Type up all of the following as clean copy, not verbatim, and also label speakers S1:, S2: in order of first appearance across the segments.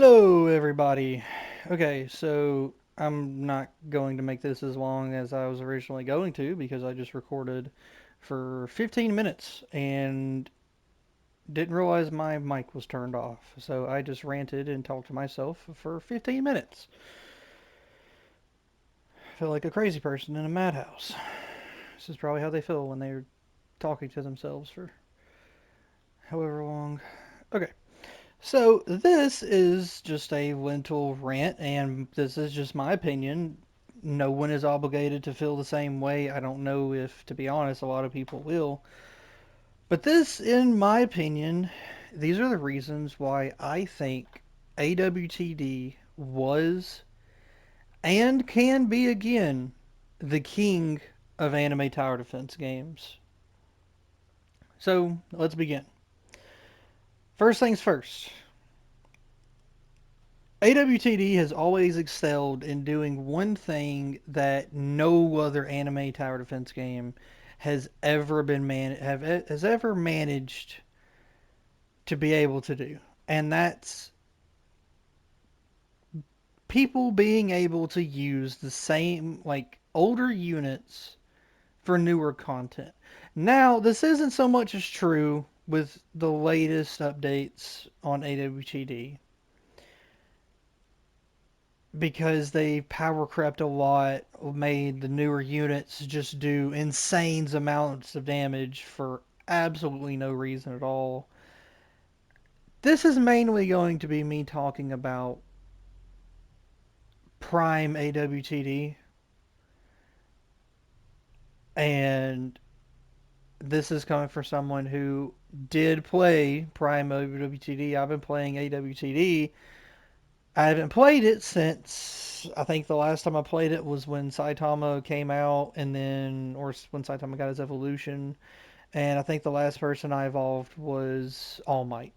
S1: Hello, everybody. Okay, so I'm not going to make this as long as I was originally going to because I just recorded for 15 minutes and didn't realize my mic was turned off. So I just ranted and talked to myself for 15 minutes. I feel like a crazy person in a madhouse. This is probably how they feel when they're talking to themselves for however long. Okay. So this is just a lentil rant, and this is just my opinion. No one is obligated to feel the same way. I don't know if, to be honest, a lot of people will. But this, in my opinion, these are the reasons why I think AWTD was and can be again the king of anime tower defense games. So let's begin. First things first, AWTD has always excelled in doing one thing that no other anime tower defense game has ever managed to be able to do, and that's people being able to use the same older units for newer content. Now, this isn't so much as true with the latest updates on AWTD because they power crept a lot, made the newer units just do insane amounts of damage for absolutely no reason at all. This is mainly going to be me talking about Prime AWTD, and this is coming from someone who did play Prime AWTD. I've been playing AWTD. I haven't played it since I think the last time I played it was when Saitama came out, and then or when Saitama got his evolution. And I think the last person I evolved was All Might.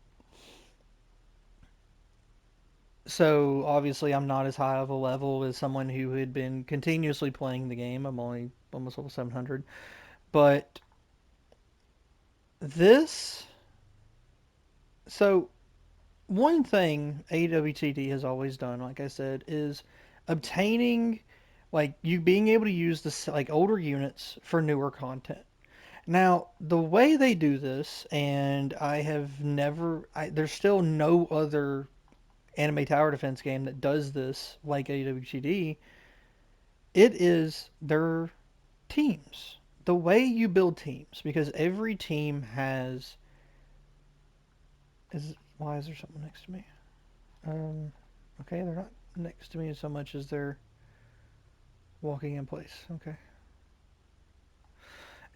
S1: So obviously, I'm not as high of a level as someone who had been continuously playing the game. I'm only almost level 700. But this. So, one thing AWTD has always done, like I said, is obtaining, you being able to use this, older units for newer content. Now, the way they do this, and there's still no other anime tower defense game that does this like AWTD. It is their teams. The way you build teams, because every team has. Why is there something next to me? Um, okay, they're not next to me so much as they're walking in place. Okay.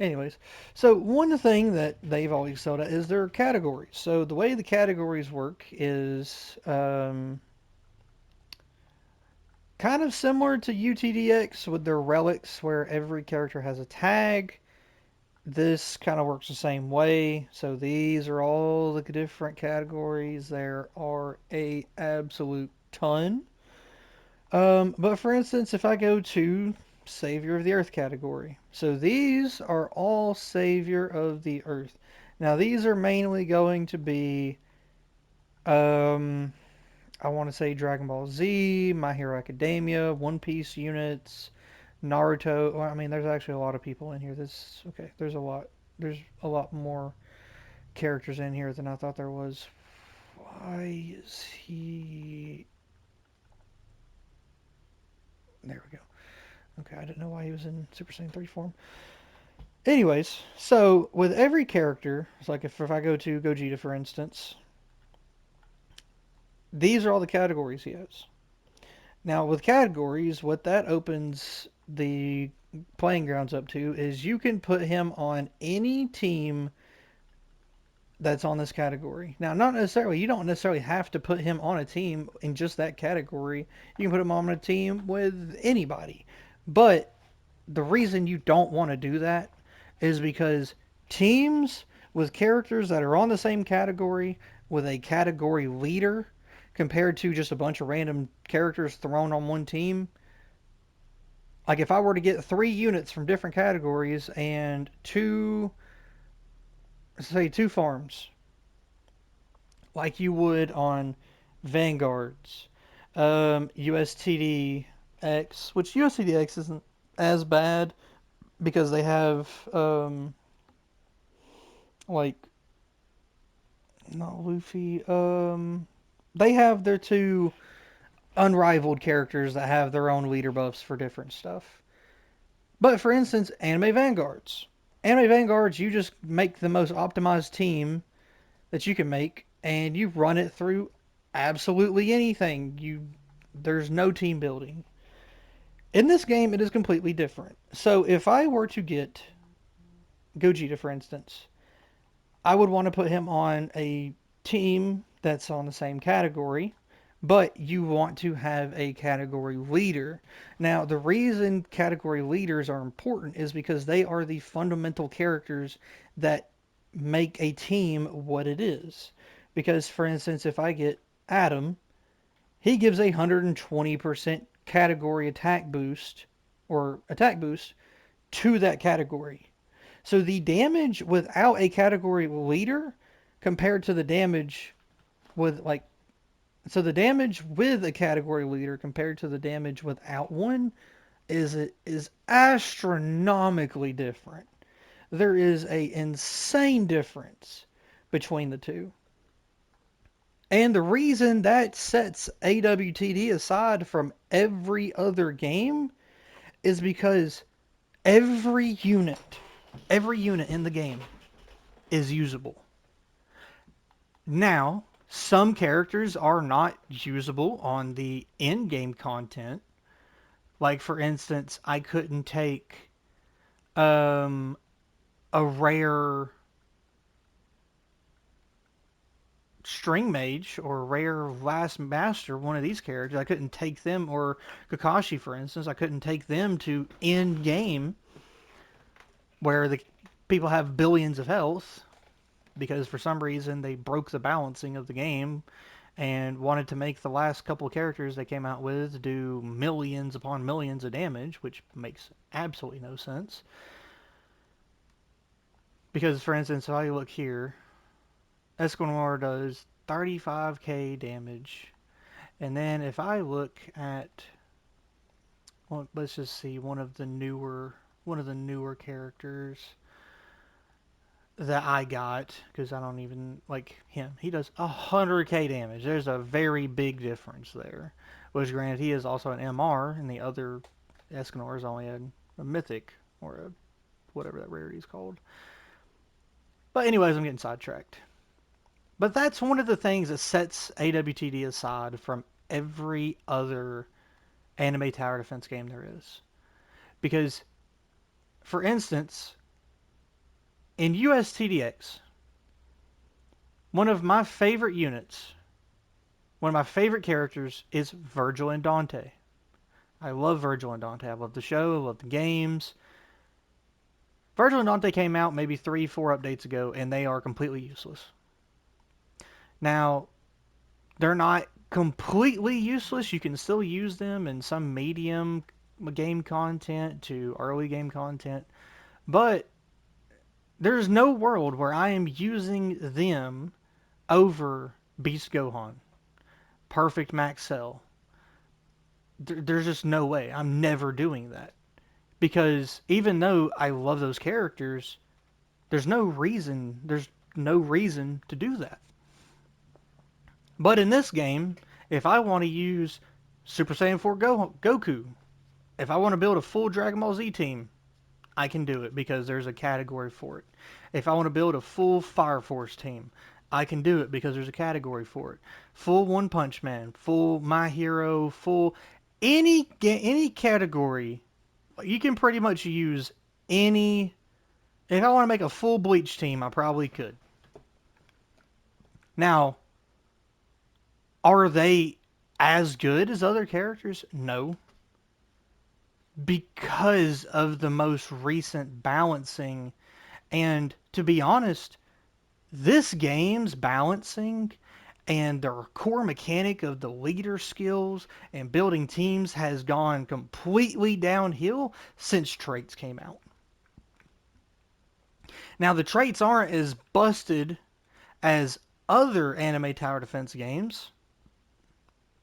S1: Anyways, so one thing that they've always sold at is their categories. So the way the categories work is kind of similar to UTDX with their relics, where every character has a tag. This kind of works the same way. So these are all the different categories. There are a absolute ton. But for instance, if I go to Savior of the Earth category, so these are all Savior of the Earth. Now these are mainly going to be, um, I want to say Dragon Ball Z, My Hero Academia, One Piece units, Naruto. Well, I mean, there's actually a lot of people in here. This okay. There's a lot. There's a lot more characters in here than I thought there was. Why is he? There we go. Okay, I didn't know why he was in Super Saiyan 3 form. Anyways, so with every character, it's like if I go to Gogeta, for instance, these are all the categories he has. Now, with categories, what that opens the playing grounds up to is you can put him on any team that's on this category. Now, not necessarily, you don't necessarily have to put him on a team in just that category. You can put him on a team with anybody. But the reason you don't want to do that is because teams with characters that are on the same category with a category leader compared to just a bunch of random characters thrown on one team. Like if I were to get three units from different categories and two farms, like you would on Vanguards, USTD-X, which USTD-X isn't as bad because they have like not Luffy. They have their two unrivaled characters that have their own leader buffs for different stuff. But for instance, Anime Vanguards. Anime Vanguards, you just make the most optimized team that you can make, and you run it through absolutely anything. There's no team building. In this game, it is completely different. So if I were to get Gogeta, for instance, I would want to put him on a team that's on the same category, but you want to have a category leader. Now, the reason category leaders are important is because they are the fundamental characters that make a team what it is. Because, for instance, if I get Adam, he gives a 120% category attack boost to that category. So the damage without a category leader compared to the damage with like so the damage with a category leader compared to the damage without one is astronomically different. There is a insane difference between the two. And the reason that sets AWTD aside from every other game is because every unit, every unit in the game is usable. Now, some characters are not usable on the in-game content. Like, for instance, I couldn't take um, a rare string mage or a rare last master, one of these characters. I couldn't take them, or Kakashi, for instance. I couldn't take them to in-game where the people have billions of health because for some reason they broke the balancing of the game and wanted to make the last couple of characters they came out with do millions upon millions of damage, which makes absolutely no sense. Because, for instance, if I look here, Esquimor does 35k damage. And then if I look at, well, let's just see one of the newer characters that I got, because I don't even like him. He does 100k damage. There's a very big difference there. Which, granted, he is also an MR, and the other Escanor is only a mythic, or a whatever that rarity is called. But anyways, I'm getting sidetracked. But that's one of the things that sets AWTD aside from every other anime tower defense game there is. Because, for instance, in USTDX, one of my favorite units, one of my favorite characters is Virgil and Dante. I love Virgil and Dante. I love the show. I love the games. Virgil and Dante came out maybe 3-4 updates ago, and they are completely useless. Now, they're not completely useless. You can still use them in some medium game content to early game content. But there's no world where I am using them over Beast Gohan, Perfect Max Cell. There's just no way. I'm never doing that. Because even though I love those characters, there's no reason to do that. But in this game, if I want to use Super Saiyan 4 Goku, if I want to build a full Dragon Ball Z team, I can do it because there's a category for it. If I want to build a full Fire Force team, I can do it because there's a category for it. Full One Punch Man, full My Hero, full any category, you can pretty much use any. If I want to make a full Bleach team, I probably could. Now, are they as good as other characters? No, because of the most recent balancing. And to be honest, this game's balancing and the core mechanic of the leader skills and building teams has gone completely downhill since traits came out. Now, the traits aren't as busted as other anime tower defense games,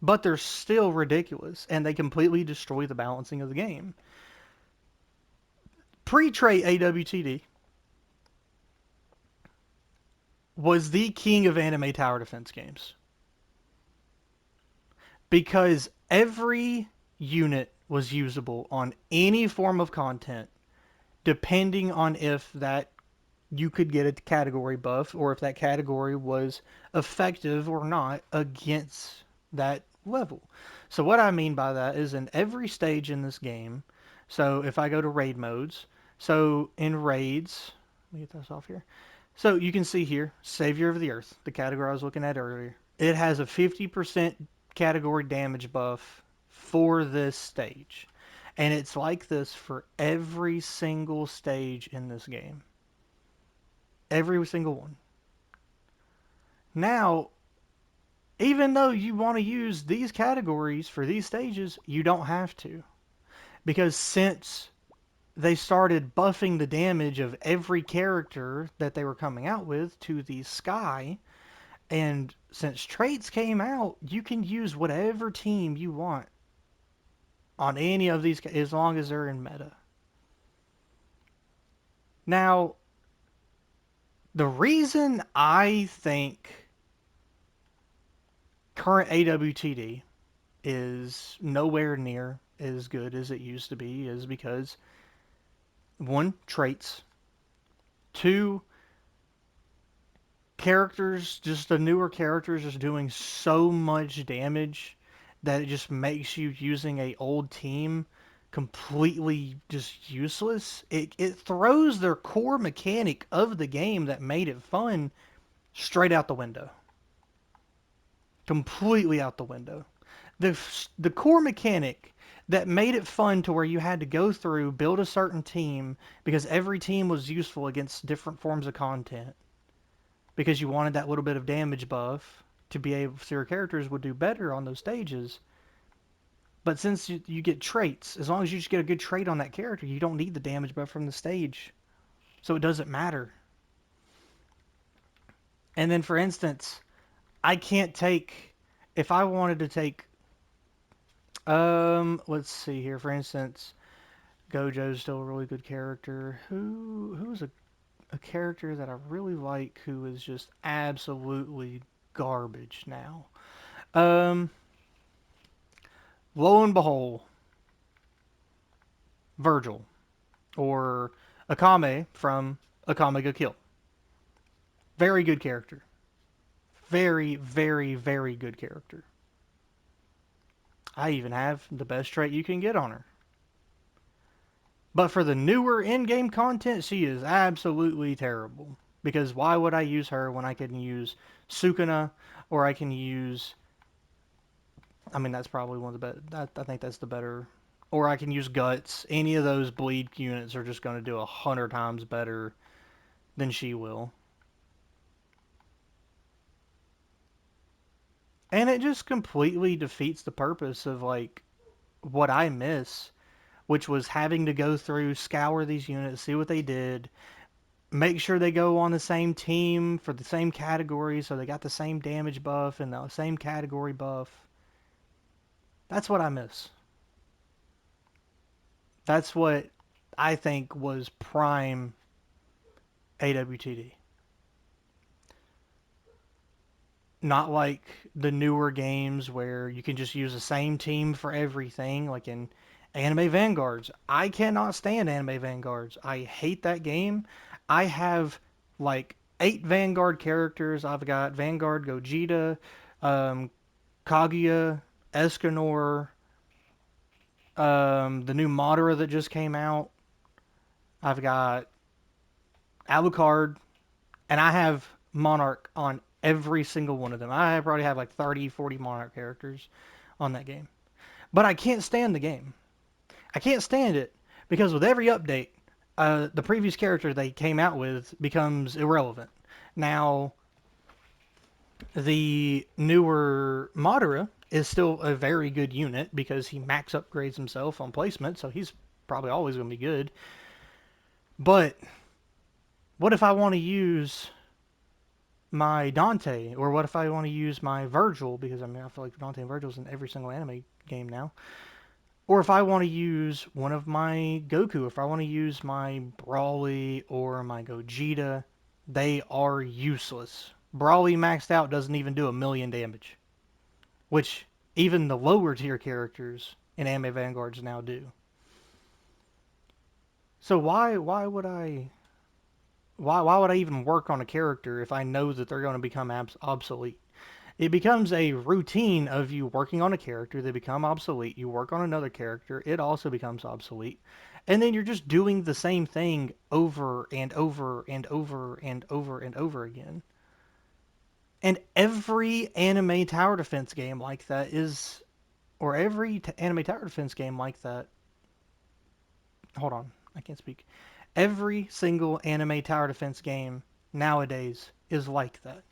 S1: but they're still ridiculous and they completely destroy the balancing of the game. Pre-trait AWTD was the king of anime tower defense games because every unit was usable on any form of content depending on if that you could get a category buff or if that category was effective or not against that level. So what I mean by that is in every stage in this game, so if I go to raid modes, so in raids, let me get this off here. So you can see here, Savior of the Earth, the category I was looking at earlier. It has a 50% category damage buff for this stage. And it's like this for every single stage in this game. Every single one. Now, even though you want to use these categories for these stages, you don't have to. Because since they started buffing the damage of every character that they were coming out with to the sky, and since traits came out, you can use whatever team you want on any of these as long as they're in meta. Now, the reason I think current AWTD is nowhere near as good as it used to be is because one, traits, two, characters, just the newer characters just doing so much damage that it just makes you using a old team completely just useless. It throws their core mechanic of the game that made it fun straight out the window. Completely out the window. The the core mechanic that made it fun to where you had to go through, build a certain team because every team was useful against different forms of content because you wanted that little bit of damage buff to be able so your characters would do better on those stages. But since you get traits, as long as you just get a good trait on that character, you don't need the damage buff from the stage. So it doesn't matter. And then for instance, I can't take if I wanted to take let's see here. For instance, Gojo's still a really good character. Who's a character that I really like who is just absolutely garbage now? Um, lo and behold, Virgil or Akame from Akame ga Kill. Very good character. Very, very, very good character. I even have the best trait you can get on her. But for the newer in-game content, she is absolutely terrible. Because why would I use her when I can use Sukuna or I can use... I mean, that's probably one of the better... I think that's the better... Or I can use Guts. Any of those bleed units are just going to do 100 times better than she will. And it just completely defeats the purpose of, like, what I miss, which was having to go through, scour these units, see what they did, make sure they go on the same team for the same category so they got the same damage buff and the same category buff. That's what I miss. That's what I think was prime AWTD. Not like the newer games where you can just use the same team for everything, like in Anime Vanguards. I cannot stand Anime Vanguards. I hate that game. I have like 8 Vanguard characters. I've got Vanguard Gogeta, um, Kaguya, Escanor, the new Madara that just came out. I've got Alucard, and I have Monarch on every single one of them. I probably have like 30, 40 Monarch characters on that game. But I can't stand the game. I can't stand it because with every update, the previous character they came out with becomes irrelevant. Now, the newer Madara is still a very good unit because he max upgrades himself on placement, so he's probably always going to be good. But what if I want to use my Dante, or what if I want to use my Virgil, because I mean I feel like Dante and Virgil's in every single anime game now. Or if I want to use one of my Goku, if I want to use my Brawly or my Gogeta, they are useless. Brawly maxed out doesn't even do a million damage, which even the lower tier characters in Anime Vanguards now do. So why would I even work on a character if I know that they're going to become obsolete? It becomes a routine of you working on a character, they become obsolete, you work on another character, it also becomes obsolete. And then you're just doing the same thing over and over and over and over and over again. And every anime tower defense game like that is, or every anime tower defense game like that, hold on, I can't speak. Every single anime tower defense game nowadays is like that.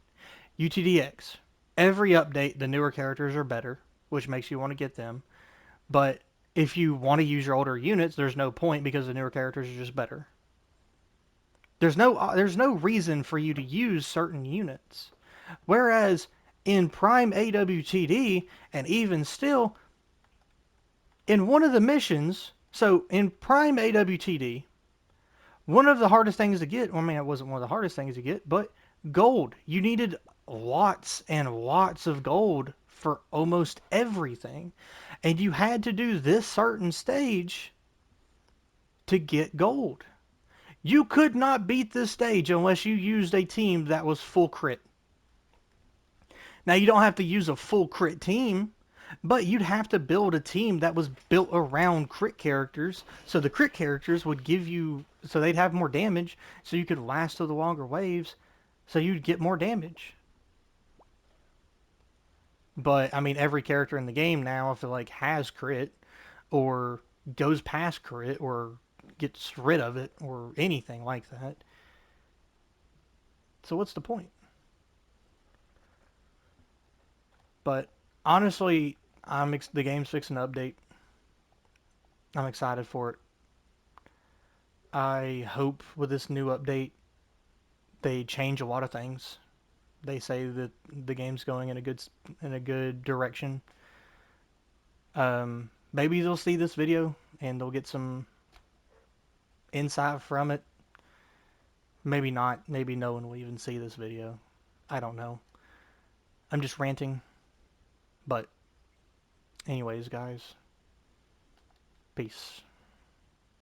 S1: UTDX. Every update, the newer characters are better, which makes you want to get them. But if you want to use your older units, there's no point because the newer characters are just better. There's no reason for you to use certain units. Whereas in Prime AWTD, and even still, in one of the missions, so in Prime AWTD, one of the hardest things to get, well, I mean, it wasn't one of the hardest things to get, but gold. You needed lots and lots of gold for almost everything. And you had to do this certain stage to get gold. You could not beat this stage unless you used a team that was full crit. Now, you don't have to use a full crit team, but you'd have to build a team that was built around crit characters. So the crit characters would give you, so they'd have more damage, so you could last to the longer waves, so you'd get more damage. But I mean, every character in the game now, I feel like, has crit, or goes past crit, or gets rid of it, or anything like that. So what's the point? But honestly, the game's fixing to update. I'm excited for it. I hope with this new update they change a lot of things. They say that the game's going in a good direction. Maybe they'll see this video and they'll get some insight from it. Maybe not. Maybe no one will even see this video. I don't know. I'm just ranting. But anyways, guys, peace.